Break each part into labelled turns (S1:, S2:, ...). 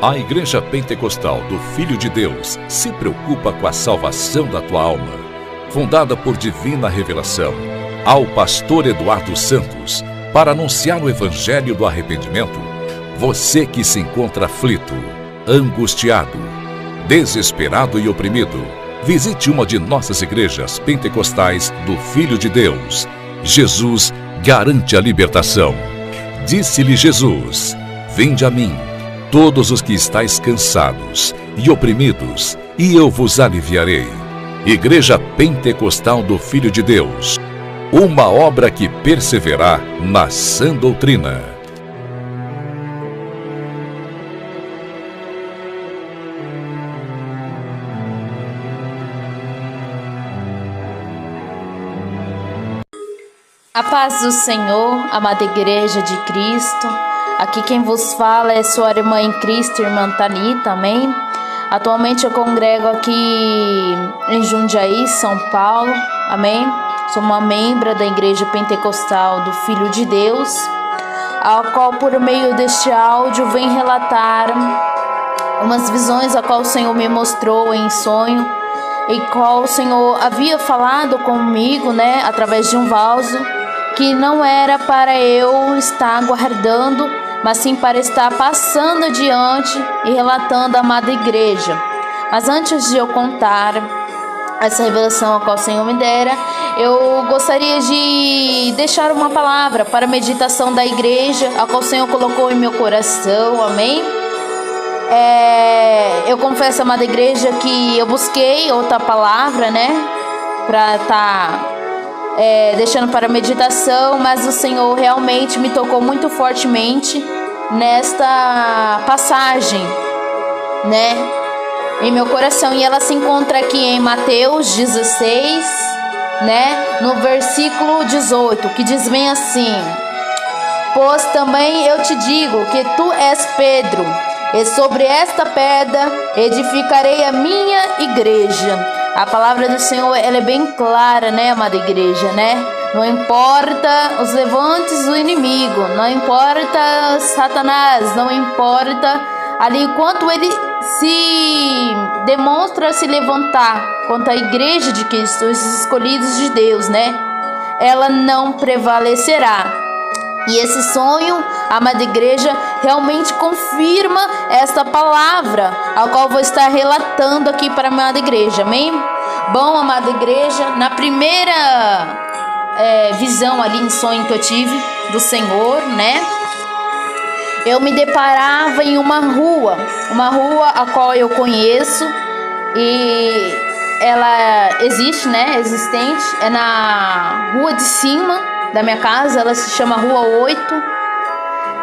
S1: A Igreja Pentecostal do Filho de Deus se preocupa com a salvação da tua alma. Fundada por divina revelação, ao pastor Eduardo Santos, para anunciar o Evangelho do arrependimento, você que se encontra aflito, angustiado, desesperado e oprimido, visite uma de nossas igrejas pentecostais do Filho de Deus. Jesus garante a libertação. Disse-lhe Jesus: vinde a mim, todos os que estáis cansados e oprimidos, e eu vos aliviarei. Igreja Pentecostal do Filho de Deus, uma obra que perseverar na sã doutrina.
S2: A paz do Senhor, amada Igreja de Cristo. Aqui quem vos fala é sua irmã em Cristo, irmã Thalita, amém? Atualmente eu congrego aqui em Jundiaí, São Paulo, amém? Sou uma membra da Igreja Pentecostal do Filho de Deus, a qual por meio deste áudio vem relatar umas visões a qual o Senhor me mostrou em sonho, e qual o Senhor havia falado comigo, né, através de um vaso, que não era para eu estar guardando, mas sim para estar passando adiante e relatando à amada igreja. Mas antes de eu contar essa revelação a qual o Senhor me dera, eu gostaria de deixar uma palavra para a meditação da igreja, a qual o Senhor colocou em meu coração, amém? Eu confesso, amada igreja, que eu busquei outra palavra, né, para estar deixando para a meditação, mas o Senhor realmente me tocou muito fortemente nesta passagem, né, em meu coração, e ela se encontra aqui em Mateus 16, né, no versículo 18, que diz bem assim: pois também eu te digo que tu és Pedro, e sobre esta pedra edificarei a minha igreja. A palavra do Senhor, ela é bem clara, né, amada igreja, né? Não importa os levantes do inimigo, não importa Satanás, não importa ali quanto ele se demonstra se levantar contra a igreja de Cristo, os escolhidos de Deus, né? Ela não prevalecerá. E esse sonho, amada igreja, realmente confirma esta palavra, a qual vou estar relatando aqui para a amada igreja, amém? Bom, amada igreja, na primeira visão ali em sonho que eu tive do Senhor, né? Eu me deparava em uma rua a qual eu conheço, e ela existe, né? Existente, é na rua de cima da minha casa, ela se chama Rua 8,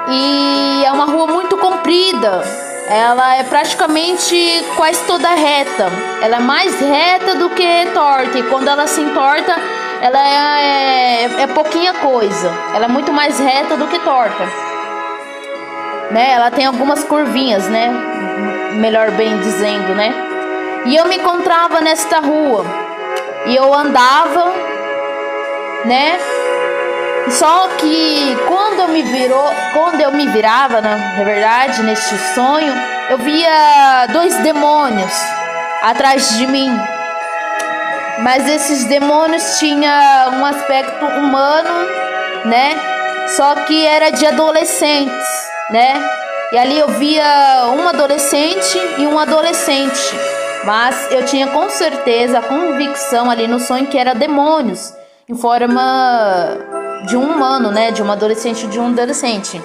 S2: e é uma rua muito comprida, ela é praticamente quase toda reta, ela é mais reta do que torta, e quando ela se entorta, ela é pouquinha coisa, ela é muito mais reta do que torta, né? Ela tem algumas curvinhas, né? Melhor bem dizendo, né? E eu me encontrava nesta rua, e eu andava, né? Só que quando eu me virava, na verdade, neste sonho, eu via dois demônios atrás de mim. Mas esses demônios tinham um aspecto humano, né? Só que era de adolescentes, né? E ali eu via uma adolescente e um adolescente. Mas eu tinha com certeza a convicção ali no sonho que eram demônios em forma de um humano, né? De uma adolescente e de um adolescente.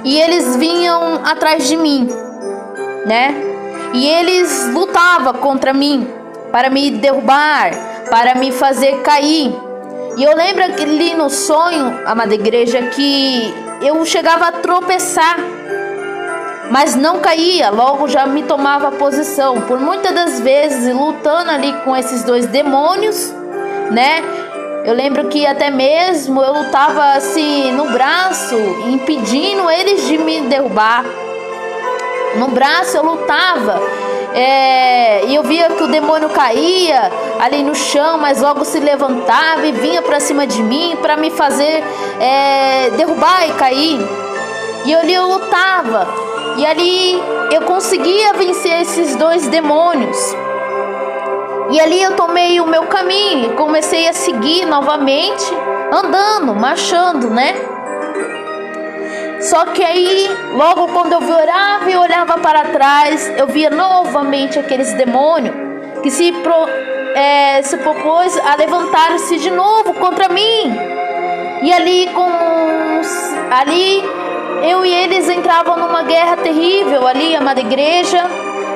S2: E eles vinham atrás de mim, né? E eles lutavam contra mim para me derrubar, para me fazer cair. E eu lembro ali no sonho, amada igreja, que eu chegava a tropeçar, mas não caía, logo já me tomava posição. Por muitas das vezes lutando ali com esses dois demônios, né? Eu lembro que até mesmo eu lutava assim no braço, impedindo eles de me derrubar. No braço eu lutava, e eu via que o demônio caía ali no chão, mas logo se levantava e vinha para cima de mim para me fazer derrubar e cair. E eu lutava, E ali eu conseguia vencer esses 2 demônios. E ali eu tomei o meu caminho e comecei a seguir novamente, andando, marchando, né? Só que aí, logo quando eu orava e olhava para trás, eu via novamente aqueles demônios que se propôs a levantar-se de novo contra mim. E ali eu e eles entravam numa guerra terrível ali, amada igreja.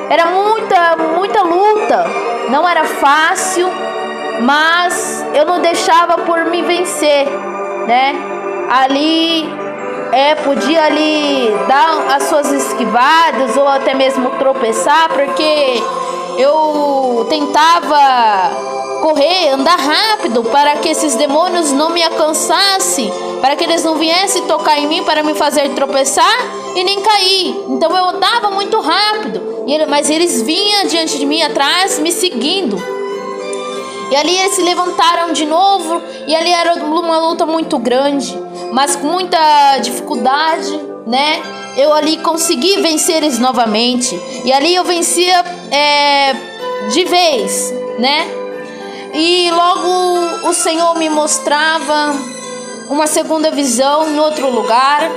S2: Era muita luta, não era fácil, mas eu não deixava por me vencer, né? Ali podia ali dar as suas esquivadas ou até mesmo tropeçar, porque eu tentava correr, andar rápido para que esses demônios não me alcançassem, para que eles não viessem tocar em mim para me fazer tropeçar e nem cair. Então eu andava muito rápido, mas eles vinham diante de mim atrás, me seguindo. E ali eles se levantaram de novo, e ali era uma luta muito grande, mas com muita dificuldade, né? Eu ali consegui vencer eles novamente, e ali eu vencia de vez, né? E logo o Senhor me mostrava uma segunda visão em outro lugar.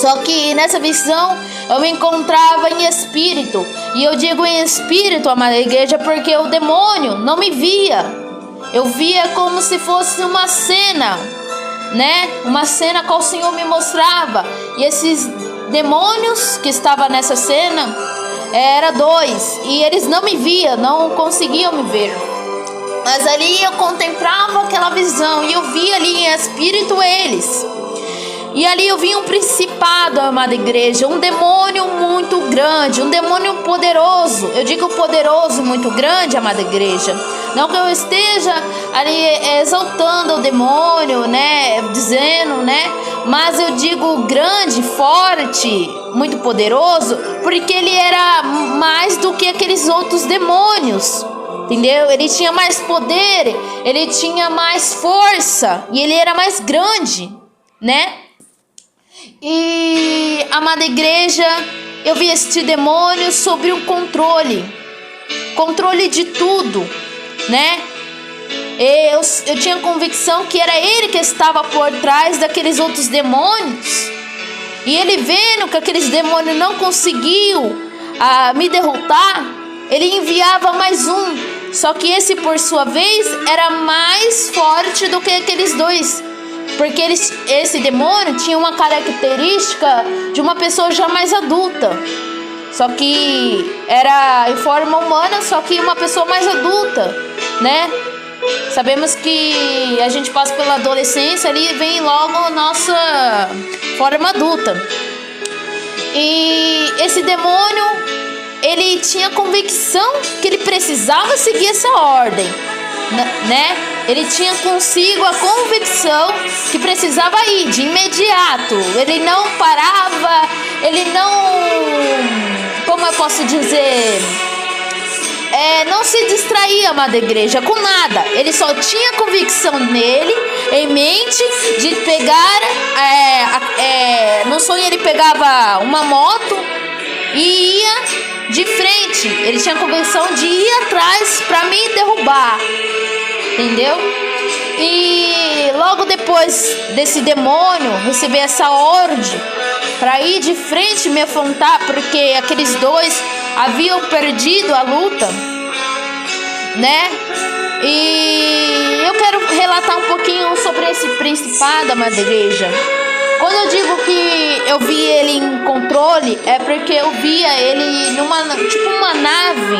S2: Só que nessa visão eu me encontrava em espírito. E eu digo em espírito, amada igreja, porque o demônio não me via. Eu via como se fosse uma cena, né? Uma cena que o Senhor me mostrava. E esses demônios que estavam nessa cena eram 2. E eles não me viam, não conseguiam me ver. Mas ali eu contemplava aquela visão e eu via ali em espírito eles. E ali eu vi um principado, amada igreja, um demônio muito grande, um demônio poderoso. Eu digo poderoso, muito grande, amada igreja. Não que eu esteja ali exaltando o demônio, né, dizendo, né, mas eu digo grande, forte, muito poderoso, porque ele era mais do que aqueles outros demônios. Entendeu? Ele tinha mais poder, ele tinha mais força e ele era mais grande, né? E, amada igreja, eu vi este demônio sobre um controle de tudo, né? Eu tinha convicção que era ele que estava por trás daqueles outros demônios. E ele vendo que aqueles demônios não conseguiam me derrotar, ele enviava mais um. Só que esse, por sua vez, era mais forte do que aqueles 2. Porque esse demônio tinha uma característica de uma pessoa já mais adulta. Só que era em forma humana, só que uma pessoa mais adulta, né? Sabemos que a gente passa pela adolescência, ali vem logo a nossa forma adulta. E esse demônio, ele tinha convicção que ele precisava seguir essa ordem, né? Ele tinha consigo a convicção que precisava ir de imediato. Ele não parava, ele não, como eu posso dizer, não se distraía, amada igreja, com nada. Ele só tinha convicção nele, em mente, de pegar, no sonho ele pegava uma moto e ia de frente. Ele tinha convicção de ir atrás para me derrubar, entendeu? E logo depois desse demônio receber essa ordem para ir de frente me afrontar, porque aqueles 2 haviam perdido a luta, né? E eu quero relatar um pouquinho sobre esse principado, amada igreja. Quando eu digo que eu vi ele em controle, é porque eu via ele numa, tipo uma nave,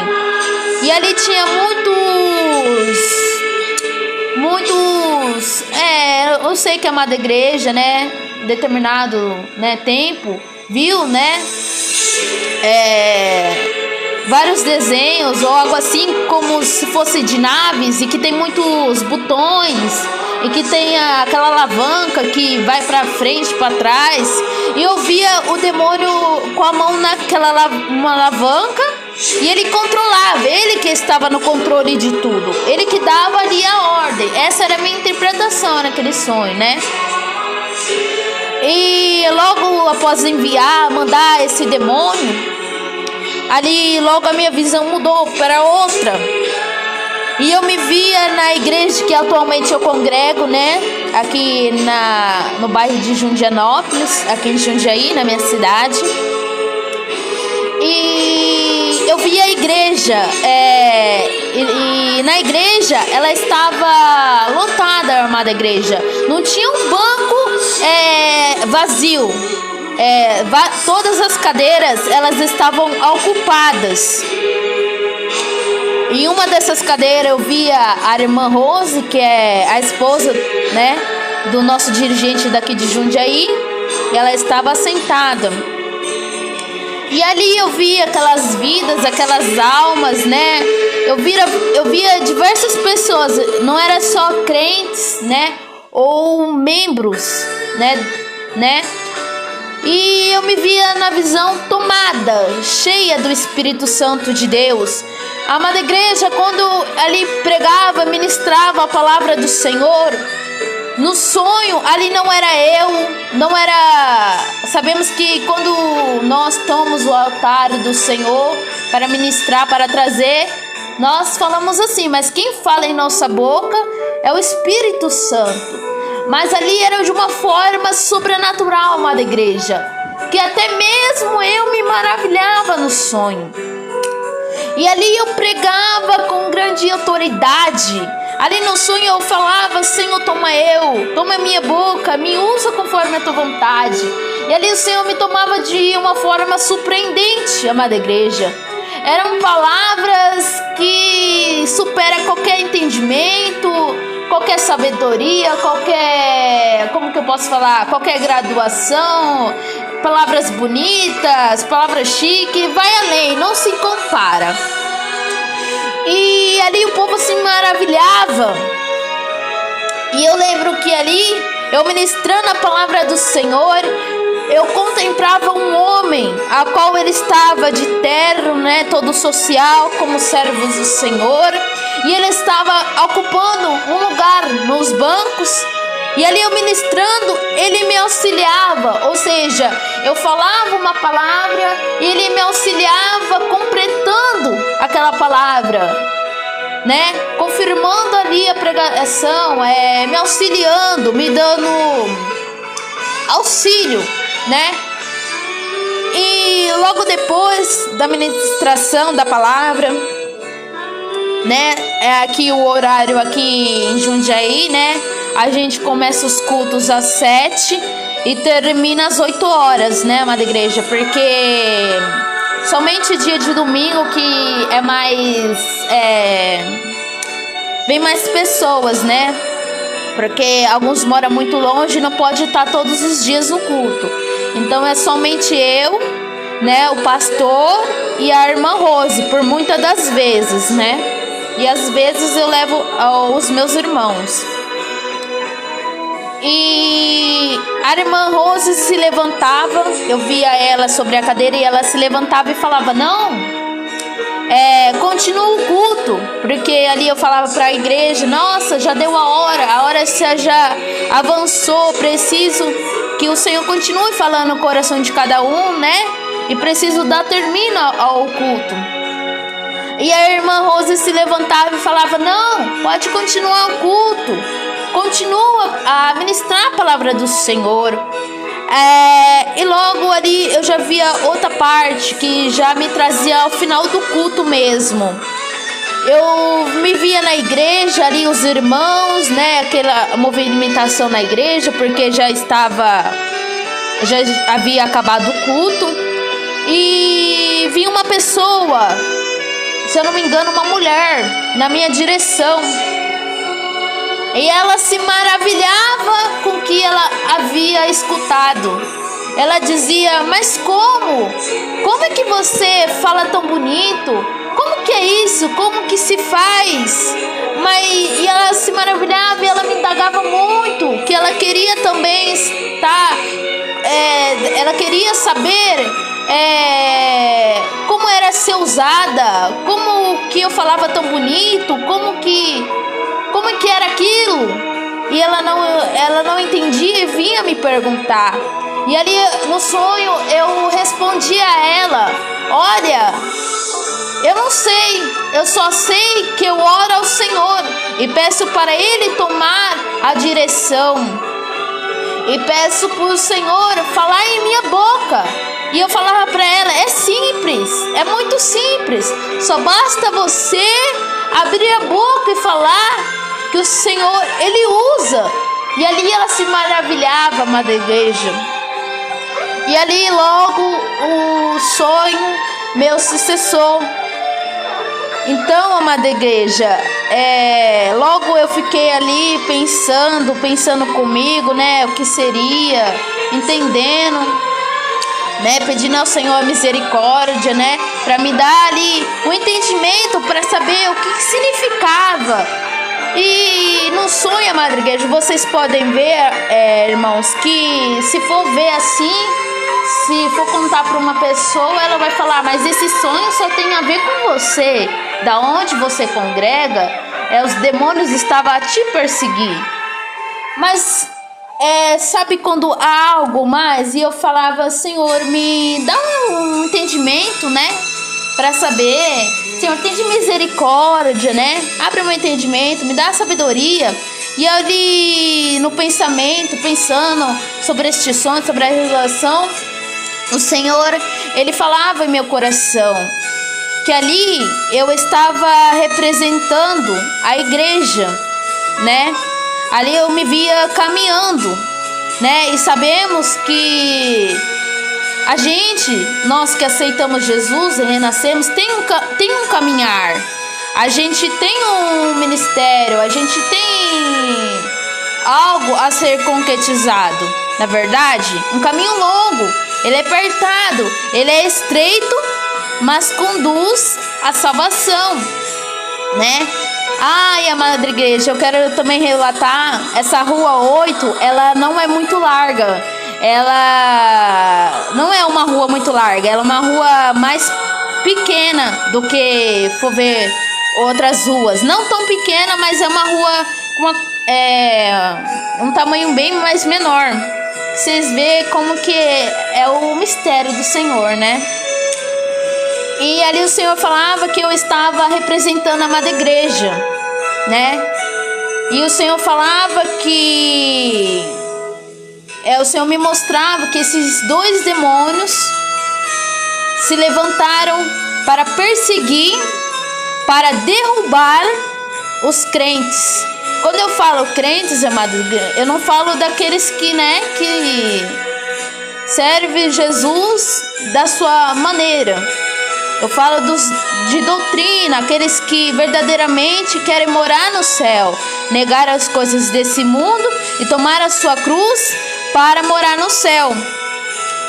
S2: e ali tinha muitos, eu sei que a amada igreja, né, determinado, né, tempo, viu, né, vários desenhos ou algo assim, como se fosse de naves, e que tem muitos botões, e que tem aquela alavanca que vai pra frente, pra trás. E eu via o demônio com a mão naquela uma alavanca, e ele controlava, ele que estava no controle de tudo, ele que dava ali a ordem. Essa era a minha interpretação naquele sonho, né? E logo após mandar esse demônio, ali logo a minha visão mudou para outra. E eu me via na igreja que atualmente eu congrego, né? Aqui no bairro de Jundianópolis, aqui em Jundiaí, na minha cidade. E eu via a igreja, e na igreja ela estava lotada, a armada igreja. Não tinha um banco vazio. Todas as cadeiras elas estavam ocupadas. Em uma dessas cadeiras eu via a irmã Rose, que é a esposa, né, do nosso dirigente daqui de Jundiaí. Ela estava sentada. E ali eu via aquelas vidas, aquelas almas, né? Eu via diversas pessoas, não era só crentes, né? Ou membros, né? E eu me via na visão tomada, cheia do Espírito Santo de Deus. A amada igreja, quando ali pregava, ministrava a palavra do Senhor, no sonho, ali não era eu, não era... Sabemos que quando nós tomamos o altar do Senhor para ministrar, para trazer, nós falamos assim, mas quem fala em nossa boca é o Espírito Santo. Mas ali era de uma forma sobrenatural, amada igreja, que até mesmo eu me maravilhava no sonho. E ali eu pregava com grande autoridade. Ali no sonho eu falava, Senhor, toma a minha boca, me usa conforme a tua vontade. E ali o Senhor me tomava de uma forma surpreendente, amada igreja. Eram palavras que superam qualquer entendimento, qualquer sabedoria, qualquer graduação, palavras bonitas, palavras chiques, vai além, não se compara. E ali o povo se maravilhava. E eu lembro que ali, eu ministrando a palavra do Senhor, eu contemplava um homem, a qual ele estava de terno, né, todo social, como servos do Senhor. E ele estava ocupando um lugar nos bancos. E ali eu ministrando, ele me auxiliava. Ou seja, eu falava uma palavra e ele me auxiliava completando aquela palavra, né? Confirmando ali a pregação, me auxiliando, me dando auxílio, né? E logo depois da ministração da palavra, né? É aqui o horário aqui em Jundiaí, né? A gente começa os cultos às 7 e termina às 8 horas, né, amada igreja? Porque somente dia de domingo que é mais... vem mais pessoas, né? Porque alguns moram muito longe e não pode estar todos os dias no culto. Então é somente eu, né, o pastor e a irmã Rose, por muitas das vezes, né? E às vezes eu levo os meus irmãos. E a irmã Rose se levantava, eu via ela sobre a cadeira e ela se levantava e falava, não, continua o culto, porque ali eu falava para a igreja, nossa, já deu a hora já avançou, preciso que o Senhor continue falando no coração de cada um, né? E preciso dar término ao culto. E a irmã Rose se levantava e falava, não, pode continuar o culto. Continua a ministrar a palavra do Senhor. E logo ali eu já via outra parte que já me trazia ao final do culto mesmo. Eu me via na igreja ali, os irmãos, né? Aquela movimentação na igreja, porque já havia acabado o culto. E vi uma pessoa, se eu não me engano, uma mulher, na minha direção. E ela se maravilhava com o que ela havia escutado. Ela dizia, mas como? Como é que você fala tão bonito? Como que é isso? Como que se faz? E ela se maravilhava e ela me indagava muito, que ela queria também estar... ela queria saber como era ser usada, como que eu falava tão bonito, como que era aquilo. e ela não entendia e vinha me perguntar. E ali no sonho eu respondi a ela: olha, eu não sei, eu só sei que eu oro ao Senhor e peço para Ele tomar a direção. E peço para o Senhor falar em minha boca. E eu falava para ela: é simples, é muito simples. Só basta você abrir a boca e falar que o Senhor, Ele usa. E ali ela se maravilhava, amada igreja. E ali logo o sonho meu se cessou. Então, amada igreja, logo eu fiquei ali pensando comigo, né, o que seria, entendendo, né, pedindo ao Senhor misericórdia, né, para me dar ali o entendimento para saber o que significava. E no sonho, amada igreja, vocês podem ver, irmãos, que se for ver assim, se for contar para uma pessoa, ela vai falar: mas esse sonho só tem a ver com você. Da onde você congrega, os demônios estavam a te perseguir. Mas sabe quando há algo mais? E eu falava: Senhor, me dá um entendimento, né? Para saber. Senhor, tem de misericórdia, né? Abre o meu entendimento, me dá sabedoria. E ali no pensamento, pensando sobre este sonho, sobre a revelação, o Senhor, Ele falava em meu coração que ali eu estava representando a igreja, né? Ali eu me via caminhando, né? E sabemos que a gente, nós que aceitamos Jesus e renascemos, tem um caminhar. A gente tem um ministério, a gente tem algo a ser concretizado. Na verdade, um caminho longo, ele é apertado, ele é estreito, mas conduz à salvação, né? Ai, amada igreja, eu quero também relatar, essa rua 8, ela não é muito larga. Ela não é uma rua muito larga, ela é uma rua mais pequena do que for ver outras ruas. Não tão pequena, mas é uma rua com um tamanho bem mais menor. Vocês veem como que é o mistério do Senhor, né? E ali o Senhor falava que eu estava representando a amada igreja, né? E o Senhor falava que o Senhor me mostrava que esses 2 demônios se levantaram para perseguir, para derrubar os crentes. Quando eu falo crentes, amados, eu não falo daqueles que servem Jesus da sua maneira. Eu falo de doutrina, aqueles que verdadeiramente querem morar no céu, negar as coisas desse mundo e tomar a sua cruz para morar no céu.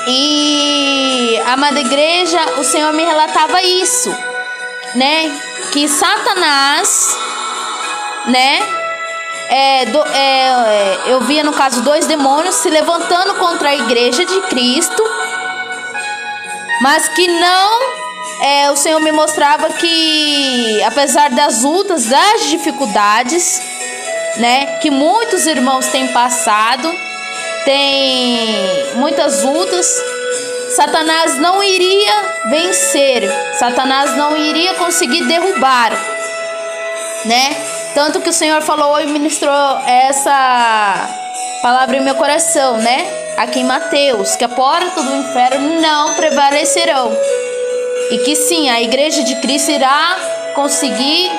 S2: E, amada igreja, o Senhor me relatava isso, né? Que Satanás, né? Eu via no caso 2 demônios se levantando contra a igreja de Cristo, mas que não. O Senhor me mostrava que, apesar das lutas, das dificuldades, né, que muitos irmãos têm passado, tem muitas lutas, Satanás não iria vencer, Satanás não iria conseguir derrubar, né? Tanto que o Senhor falou e ministrou essa palavra em meu coração, né? Aqui em Mateus, que a porta do inferno não prevalecerão. E que sim, a igreja de Cristo irá conseguir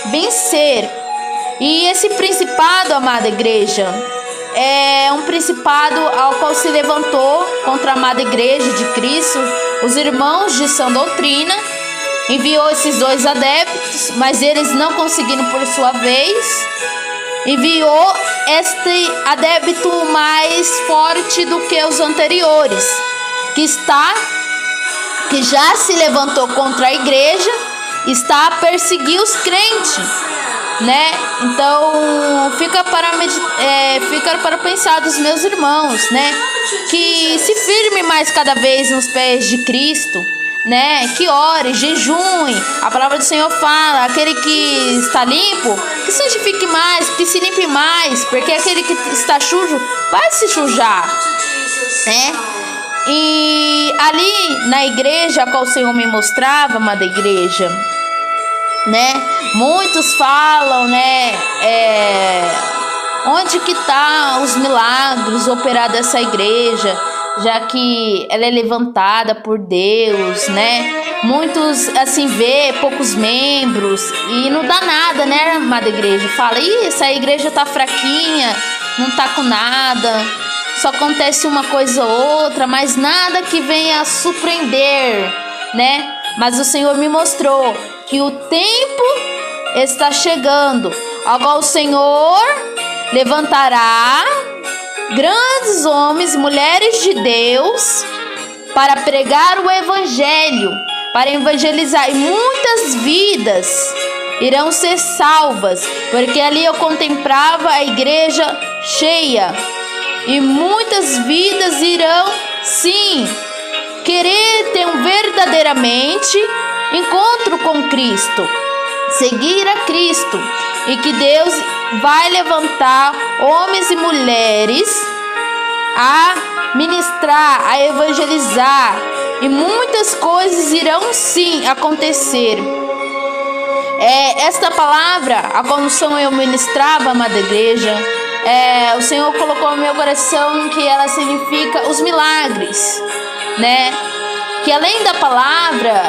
S2: vencer. E esse principado, amada igreja, é um principado ao qual se levantou contra a amada igreja de Cristo, os irmãos de sã doutrina. Enviou esses 2 adeptos, mas eles não conseguiram por sua vez. Enviou este adepto mais forte do que os anteriores, que já se levantou contra a igreja, está a perseguir os crentes, né? Então fica para pensar dos meus irmãos, né? Que se firme mais cada vez nos pés de Cristo, né, que ore, jejue. A palavra do Senhor fala, aquele que está limpo, que santifique mais, que se limpe mais, porque aquele que está sujo vai se sujar, né? E ali na igreja a qual o Senhor me mostrava, amada igreja, né, muitos falam, né, onde que tá os milagres operados dessa igreja, já que ela é levantada por Deus, né? Muitos assim vê poucos membros e não dá nada, né, amada igreja? Fala, essa igreja tá fraquinha, não tá com nada, só acontece uma coisa ou outra, mas nada que venha a surpreender, né? Mas o Senhor me mostrou que o tempo está chegando, ao qual o Senhor levantará grandes homens e mulheres de Deus para pregar o evangelho, para evangelizar, e muitas vidas irão ser salvas, porque ali eu contemplava a igreja cheia, e muitas vidas irão sim querer ter verdadeiramente encontro com Cristo, seguir a Cristo, e que Deus vai levantar homens e mulheres a ministrar, a evangelizar, e muitas coisas irão sim acontecer. Esta palavra, a qual o Senhor eu ministrava, amada igreja, o Senhor colocou no meu coração que ela significa os milagres, né? Que além da palavra,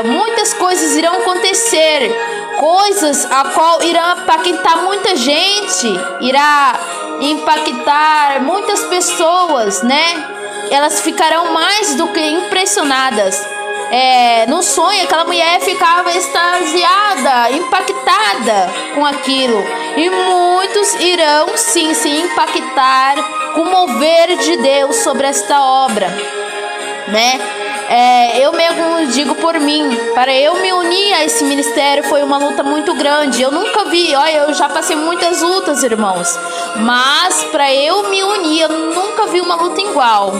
S2: muitas coisas irão acontecer, coisas a qual irão impactar muita gente, irá impactar muitas pessoas, né? Elas ficarão mais do que impressionadas. No sonho, aquela mulher ficava extasiada, impactada com aquilo, e muitos irão sim se impactar com o mover de Deus sobre esta obra, né? Eu mesmo digo por mim, para eu me unir a esse ministério foi uma luta muito grande. Eu nunca vi, olha, eu já passei muitas lutas, irmãos, mas para eu me unir, eu nunca vi uma luta igual,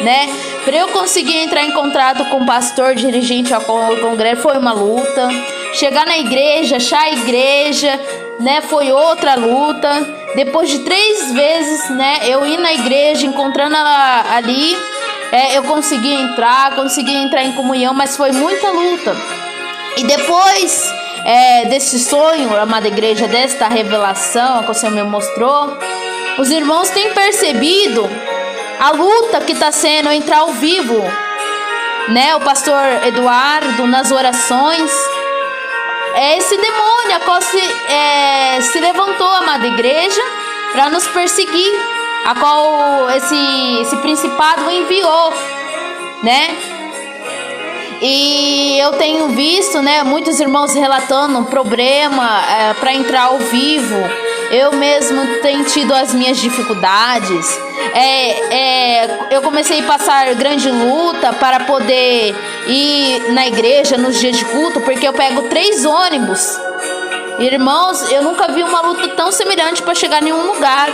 S2: né? Para eu conseguir entrar em contato com o pastor dirigente ao congresso foi uma luta. Chegar na igreja, achar a igreja, né, foi outra luta. Depois de 3 vezes, né, eu ir na igreja, encontrando ela ali, eu consegui entrar em comunhão, mas foi muita luta. E depois desse sonho, amada igreja, desta revelação que o Senhor me mostrou, os irmãos têm percebido a luta que está sendo entrar ao vivo, né? O pastor Eduardo, nas orações, esse demônio a qual se levantou, amada igreja, para nos perseguir, a qual esse principado enviou, né? E eu tenho visto, né, muitos irmãos relatando um problema para entrar ao vivo. Eu mesmo tenho tido as minhas dificuldades. Eu comecei a passar grande luta para poder ir na igreja nos dias de culto, porque eu pego 3 ônibus. Irmãos, eu nunca vi uma luta tão semelhante para chegar em nenhum lugar,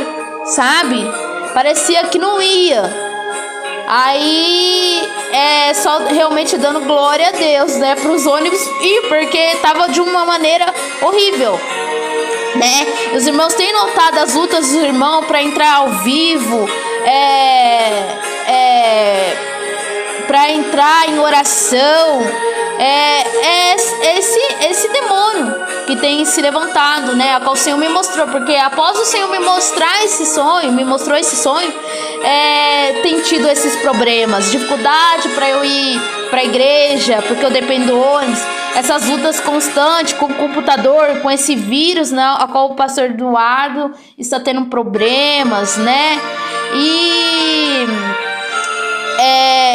S2: sabe? Parecia que não ia. Aí só realmente dando glória a Deus, né, para os ônibus ir, porque tava de uma maneira horrível, né? Os irmãos têm notado as lutas dos irmãos para entrar ao vivo, para entrar em oração. Esse demônio que tem se levantado, né, a qual o Senhor me mostrou, porque após o Senhor me mostrar esse sonho, tem tido esses problemas, dificuldade para eu ir para a igreja, porque eu dependo do ônibus, essas lutas constantes com o computador, com esse vírus, né, a qual o pastor Eduardo está tendo problemas, né? E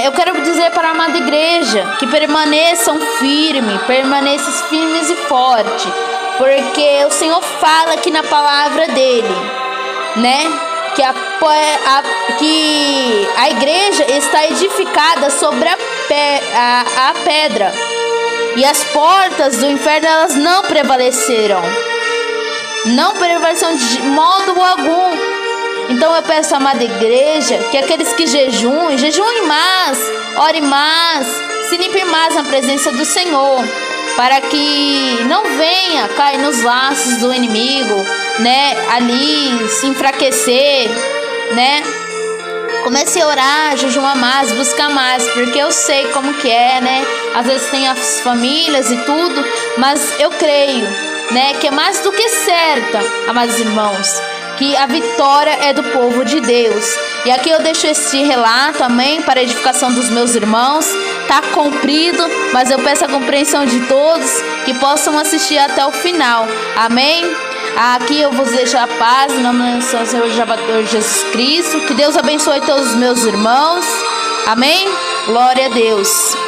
S2: eu quero dizer para a amada igreja que permaneçam firmes e fortes, porque o Senhor fala aqui na palavra dele, né, que a igreja está edificada sobre a pedra, e as portas do inferno elas não prevaleceram de modo algum. Então eu peço à amada igreja que aqueles que jejuem mais, ore mais, se limpem mais na presença do Senhor, para que não venha cair nos laços do inimigo, né? Ali se enfraquecer, né? Comece a orar, jejuar mais, buscar mais, porque eu sei como que é, né? Às vezes tem as famílias e tudo, mas eu creio, né? Que é mais do que certa, amados irmãos, que a vitória é do povo de Deus. E aqui eu deixo este relato, amém, para a edificação dos meus irmãos. Está cumprido, mas eu peço a compreensão de todos que possam assistir até o final, amém? Aqui eu vos deixo a paz, em nome do Senhor Jesus Cristo. Que Deus abençoe todos os meus irmãos, amém? Glória a Deus.